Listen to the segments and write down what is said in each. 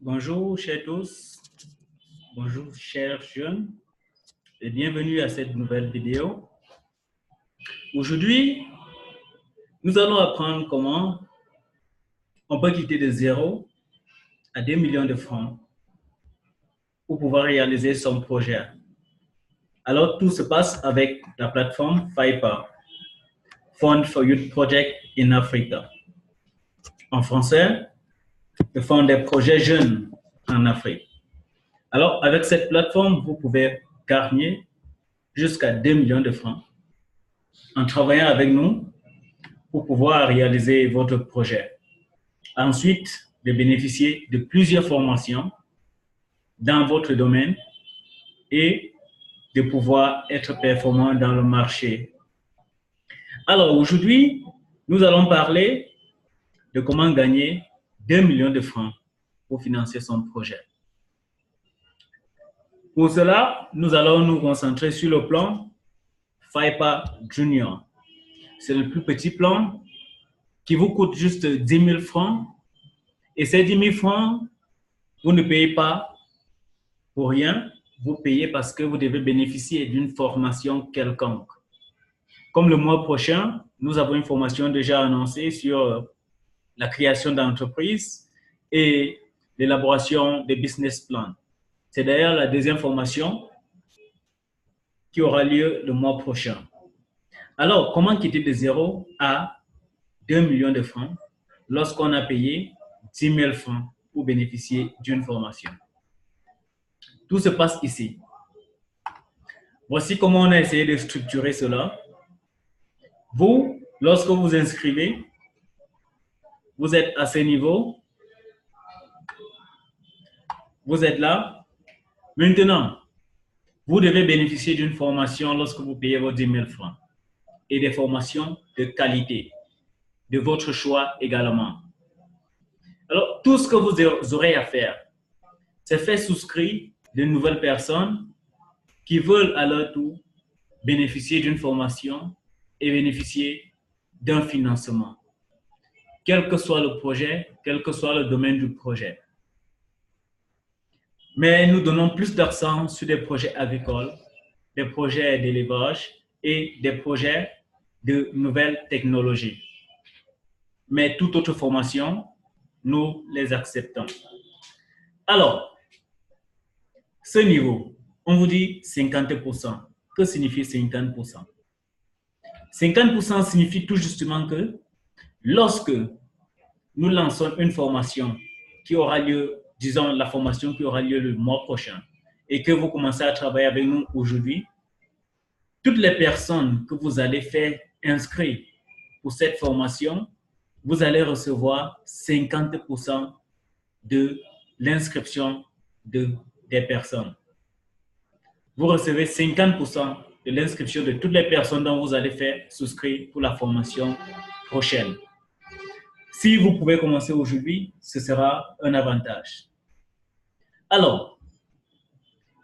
Bonjour chers tous, bonjour chers jeunes et bienvenue à cette nouvelle vidéo. Aujourd'hui, nous allons apprendre comment on peut quitter de 0 à 2 millions de francs pour pouvoir réaliser son projet. Alors, tout se passe avec la plateforme FIPA, Fund for Youth Project in Africa. En français, le Fonds des projets jeunes en Afrique. Alors, avec cette plateforme, vous pouvez gagner jusqu'à 2 millions de francs en travaillant avec nous pour pouvoir réaliser votre projet. Ensuite, de bénéficier de plusieurs formations dans votre domaine et de pouvoir être performant dans le marché. Alors, aujourd'hui, nous allons parler de comment gagner 2 millions de francs pour financer son projet. Pour cela, nous allons nous concentrer sur le plan FIPA Junior. C'est le plus petit plan qui vous coûte juste 10 000 francs. Et ces 10 000 francs, vous ne payez pas pour rien, vous payez parce que vous devez bénéficier d'une formation quelconque. Comme le mois prochain, nous avons une formation déjà annoncée sur la création d'entreprises et l'élaboration des business plans. C'est d'ailleurs la deuxième formation qui aura lieu le mois prochain. Alors, comment quitter de 0 à 2 millions de francs lorsqu'on a payé 10 000 francs pour bénéficier d'une formation? Tout se passe ici. Voici comment on a essayé de structurer cela. Vous, lorsque vous inscrivez, vous êtes à ce niveau. Vous êtes là. Maintenant, vous devez bénéficier d'une formation lorsque vous payez vos 10 000 francs et des formations de qualité, de votre choix également. Alors, tout ce que vous aurez à faire, c'est faire souscrire de nouvelles personnes qui veulent à leur tour bénéficier d'une formation et bénéficier d'un financement, quel que soit le projet, quel que soit le domaine du projet. Mais nous donnons plus d'accent sur des projets agricoles, des projets d'élevage et des projets de nouvelles technologies. Mais toute autre formation, nous les acceptons. Alors, ce niveau, on vous dit 50%. Que signifie 50%? 50% signifie tout justement que lorsque nous lançons une formation qui aura lieu, disons la formation qui aura lieu le mois prochain, et que vous commencez à travailler avec nous aujourd'hui, toutes les personnes que vous allez faire inscrire pour cette formation, vous allez recevoir 50% de l'inscription des personnes. Vous recevez 50% de l'inscription de toutes les personnes dont vous allez faire souscrire pour la formation prochaine. Si vous pouvez commencer aujourd'hui, ce sera un avantage. Alors,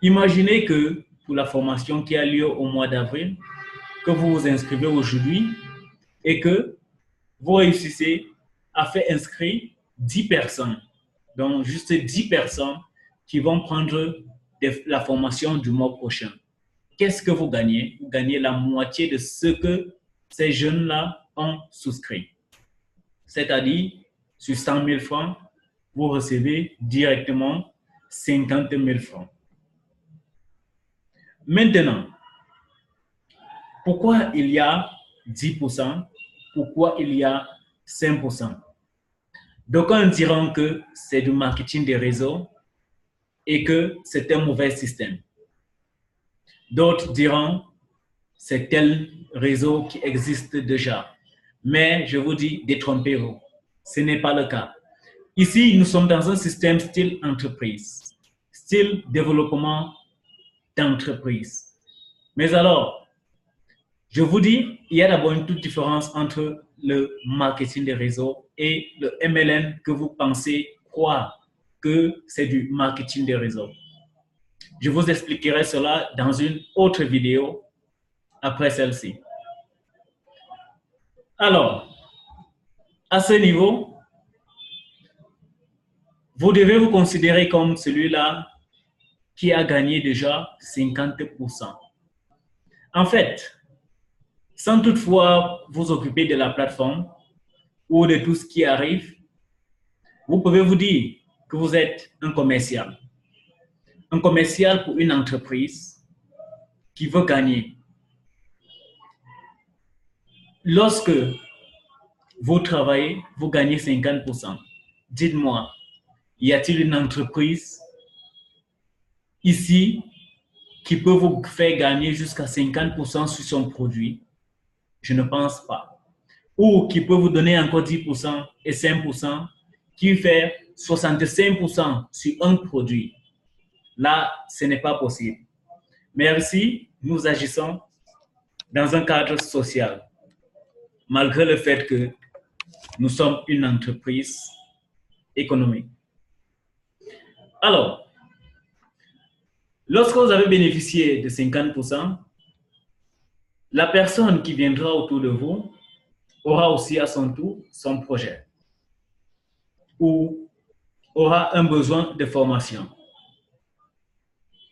imaginez que pour la formation qui a lieu au mois d'avril, que vous vous inscrivez aujourd'hui et que vous réussissez à faire inscrire 10 personnes. Donc, juste 10 personnes qui vont prendre la formation du mois prochain. Qu'est-ce que vous gagnez? Vous gagnez la moitié de ce que ces jeunes-là ont souscrit. C'est-à-dire, sur 100 000 francs, vous recevez directement 50 000 francs. Maintenant, pourquoi il y a 10%? Pourquoi il y a 5%? D'aucuns diront que c'est du marketing des réseaux et que c'est un mauvais système. D'autres diront c'est tel réseau qui existe déjà. Mais je vous dis, détrompez-vous. Ce n'est pas le cas. Ici, nous sommes dans un système style entreprise, style développement d'entreprise. Mais alors, je vous dis, il y a d'abord une toute différence entre le marketing des réseaux et le MLM que vous pensez croire que c'est du marketing des réseaux. Je vous expliquerai cela dans une autre vidéo après celle-ci. Alors, à ce niveau, vous devez vous considérer comme celui-là qui a gagné déjà 50%. En fait, sans toutefois vous occuper de la plateforme ou de tout ce qui arrive, vous pouvez vous dire que vous êtes un commercial. Un commercial pour une entreprise qui veut gagner. Lorsque vous travaillez, vous gagnez 50%. Dites-moi, y a-t-il une entreprise ici qui peut vous faire gagner jusqu'à 50% sur son produit? Je ne pense pas. Ou qui peut vous donner encore 10% et 5%, qui fait 65% sur un produit. Là, ce n'est pas possible. Merci, nous agissons dans un cadre social, malgré le fait que nous sommes une entreprise économique. Alors, lorsque vous avez bénéficié de 50%, la personne qui viendra autour de vous aura aussi à son tour son projet ou aura un besoin de formation.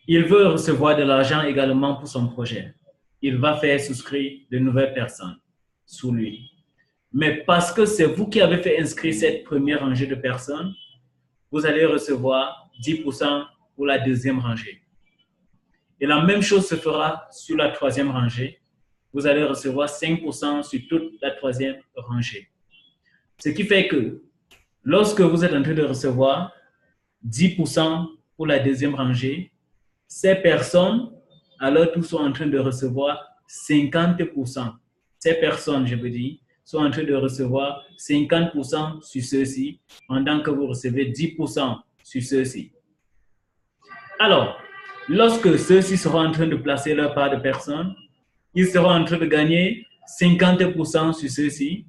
Il veut recevoir de l'argent également pour son projet. Il va faire souscrire de nouvelles personnes sous lui. Mais parce que c'est vous qui avez fait inscrire cette première rangée de personnes, vous allez recevoir 10% pour la deuxième rangée. Et la même chose se fera sur la troisième rangée. Vous allez recevoir 5% sur toute la troisième rangée. Ce qui fait que lorsque vous êtes en train de recevoir 10% pour la deuxième rangée, ces personnes, à leur tour, sont en train de recevoir 50%. Ces personnes, je veux dire, sont en train de recevoir 50% sur ceux-ci, pendant que vous recevez 10% sur ceux-ci. Alors, lorsque ceux-ci seront en train de placer leur part de personnes, ils seront en train de gagner 50% sur ceux-ci.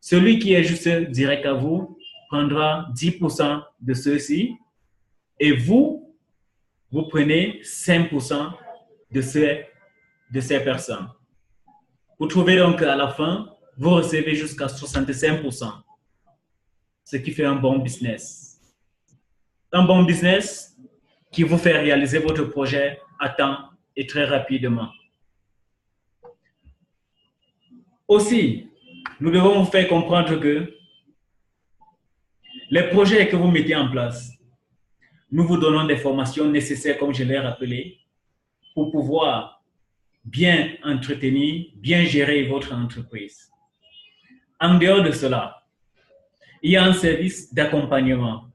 Celui qui est juste direct à vous prendra 10% de ceux-ci et vous prenez 5% de ces personnes. Vous trouvez donc qu'à la fin, vous recevez jusqu'à 65%, ce qui fait un bon business. Un bon business qui vous fait réaliser votre projet à temps et très rapidement. Aussi, nous devons vous faire comprendre que les projets que vous mettez en place, nous vous donnons des formations nécessaires, comme je l'ai rappelé, pour pouvoir bien entretenir, bien gérer votre entreprise. En dehors de cela, il y a un service d'accompagnement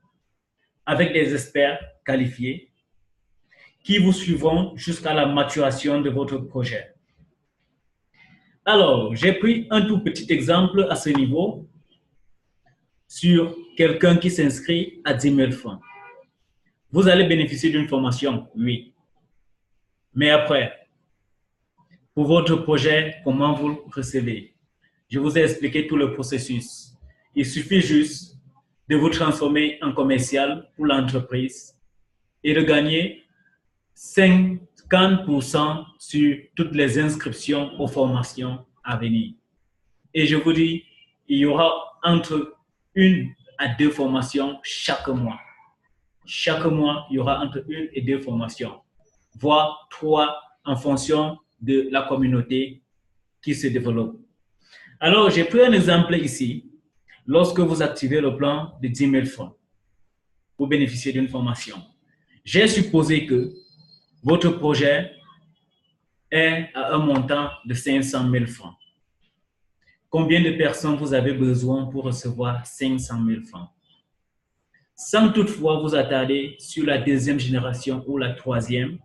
avec des experts qualifiés qui vous suivront jusqu'à la maturation de votre projet. Alors, j'ai pris un tout petit exemple à ce niveau sur quelqu'un qui s'inscrit à 10 000 francs. Vous allez bénéficier d'une formation, oui. Mais après, pour votre projet, comment vous le recevez? Je vous ai expliqué tout le processus. Il suffit juste de vous transformer en commercial pour l'entreprise et de gagner 50% sur toutes les inscriptions aux formations à venir. Et je vous dis, il y aura entre 1 à 2 formations chaque mois. Chaque mois, il y aura entre 1 et 2 formations, voire 3 en fonction de la communauté qui se développe. Alors, j'ai pris un exemple ici. Lorsque vous activez le plan de 10 000 francs, vous bénéficiez d'une formation. J'ai supposé que votre projet est à un montant de 500 000 francs. Combien de personnes vous avez besoin pour recevoir 500 000 francs? Sans toutefois vous attarder sur la deuxième génération ou la troisième,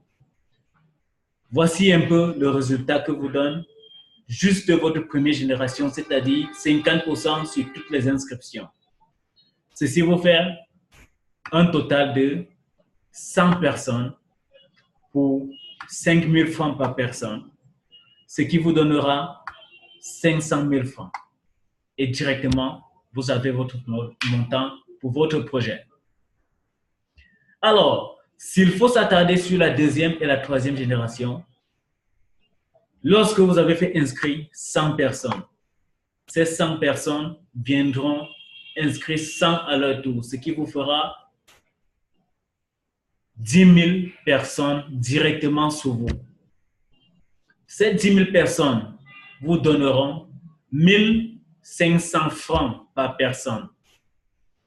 voici un peu le résultat que vous donne juste votre première génération, c'est-à-dire 50% sur toutes les inscriptions. Ceci vous fait un total de 100 personnes pour 5 000 francs par personne, ce qui vous donnera 500 000 francs. Et directement, vous avez votre montant pour votre projet. Alors, s'il faut s'attarder sur la deuxième et la troisième génération, lorsque vous avez fait inscrire 100 personnes, ces 100 personnes viendront inscrire 100 à leur tour, ce qui vous fera 10 000 personnes directement sur vous. Ces 10 000 personnes vous donneront 1 500 francs par personne.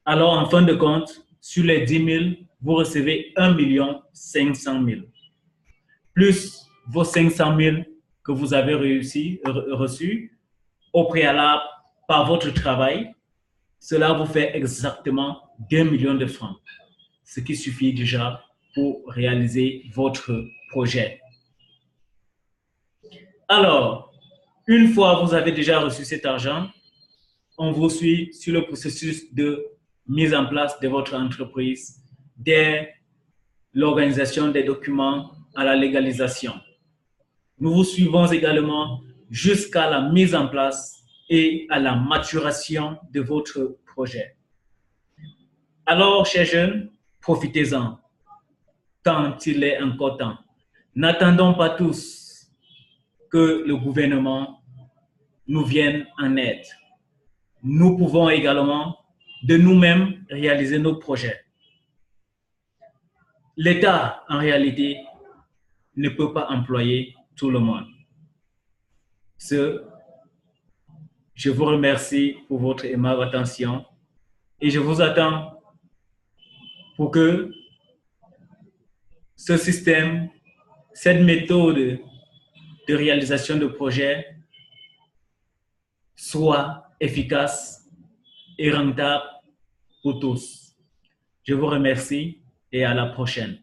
Alors, en fin de compte, sur les 10 000, vous recevez 1 500 000. Plus vos 500 000 que vous avez reçus au préalable par votre travail, cela vous fait exactement 2 millions de francs, ce qui suffit déjà pour réaliser votre projet. Alors, une fois que vous avez déjà reçu cet argent, on vous suit sur le processus de mise en place de votre entreprise, dès l'organisation des documents à la légalisation. Nous vous suivons également jusqu'à la mise en place et à la maturation de votre projet. Alors, chers jeunes, profitez-en quand il est encore temps. N'attendons pas tous que le gouvernement nous vienne en aide. Nous pouvons également de nous-mêmes réaliser nos projets. L'État, en réalité, ne peut pas employer tout le monde. Je vous remercie pour votre aimable attention et je vous attends pour que ce système, cette méthode de réalisation de projets soit efficace et rentable pour tous. Je vous remercie et à la prochaine.